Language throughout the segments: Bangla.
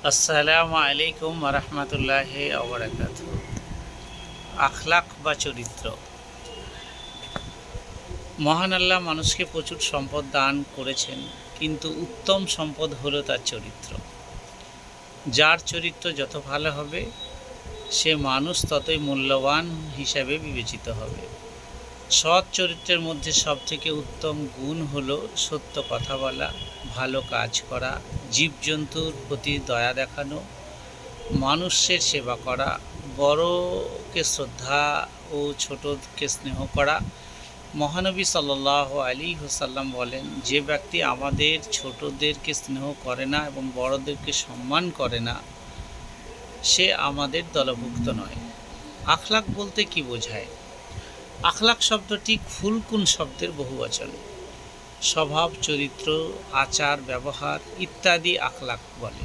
আসসালামু আলাইকুম রহমতুল্লাহি ওয়া বারাকাতুহু। আখলাক বা চরিত্র। মহান আল্লাহ মানুষকে প্রচুর সম্পদ দান করেছেন, কিন্তু উত্তম সম্পদ হলো তার চরিত্র। যার চরিত্র যত ভালো হবে সে মানুষ ততই মূল্যবান হিসাবে বিবেচিত হবে। সৎ চরিত্রের মধ্যে সবথেকে উত্তম গুণ হলো সত্য কথা বলা, ভালো কাজ করা, জীবজন্তুর প্রতি দয়া দেখানো, মানুষের সেবা করা, বড়কে শ্রদ্ধা ও ছোটকে স্নেহ করা। মহানবী সাল্লাল্লাহু আলাইহি ওয়াসাল্লাম বলেন, যে ব্যক্তি আমাদের ছোটদেরকে স্নেহ করে না এবং বড়দেরকে সম্মান করে না, সে আমাদের দলভুক্ত নয়। আখলাক বলতে কি বোঝায়? আখলাক শব্দটি খুলকুন শব্দের বহুবচন। স্বভাব, চরিত্র, আচার, ব্যবহার ইত্যাদি আখলাক বলে।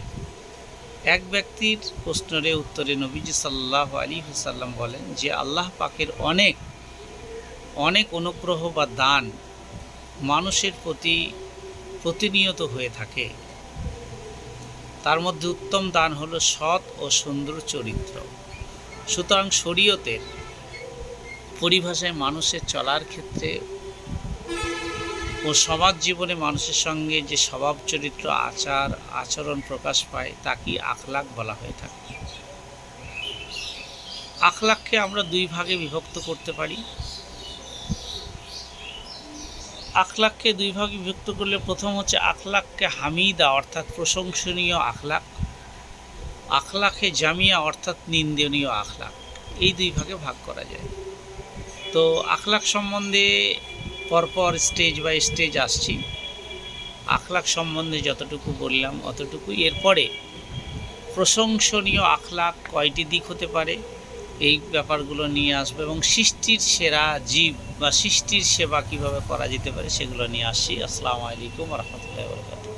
এক ব্যক্তির প্রশ্নের উত্তরে নবীজি সাল্লাল্লাহু আলাইহি ওয়াসাল্লাম বলেন যে আল্লাহ পাকের অনেক অনেক অনুগ্রহ বা দান মানুষের প্রতি প্রতিনিয়ত হয়ে থাকে। তার মধ্যে উত্তম দান হলো সৎ ও সুন্দর চরিত্র। সুতরাং শরীয়তের পরিভাষায় মানুষের চলার ক্ষেত্রে ও সমাজ জীবনে মানুষের সঙ্গে যে স্বভাব, চরিত্র, আচরণ প্রকাশ পায় তাকে আখলাক বলা হয়ে থাকে। আখলাককে আমরা দুই ভাগে বিভক্ত করতে পারি। আখলাককে দুই ভাগে বিভক্ত করলে প্রথম হচ্ছে আখলাককে হামিদা অর্থাৎ প্রশংসনীয় আখলাক, আখলাকে জামিয়া অর্থাৎ নিন্দনীয় আখলাক। এই দুই ভাগে ভাগ করা যায়। তো আখলাক সম্বন্ধে পরপর স্টেজ বাই স্টেজ আসছি। আখলাক সম্বন্ধে যতটুকু বললাম অতটুকুই। এরপরে প্রশংসনীয় আখলাক কয়টি দিক হতে পারে এই ব্যাপারগুলো নিয়ে আসবো, এবং সৃষ্টির সেরা জীব বা সৃষ্টির সেবা কীভাবে করা যেতে পারে সেগুলো নিয়ে আসছি। আসসালামু আলাইকুম রহমতুল্লাহি ওয়া বারাকাতুহু।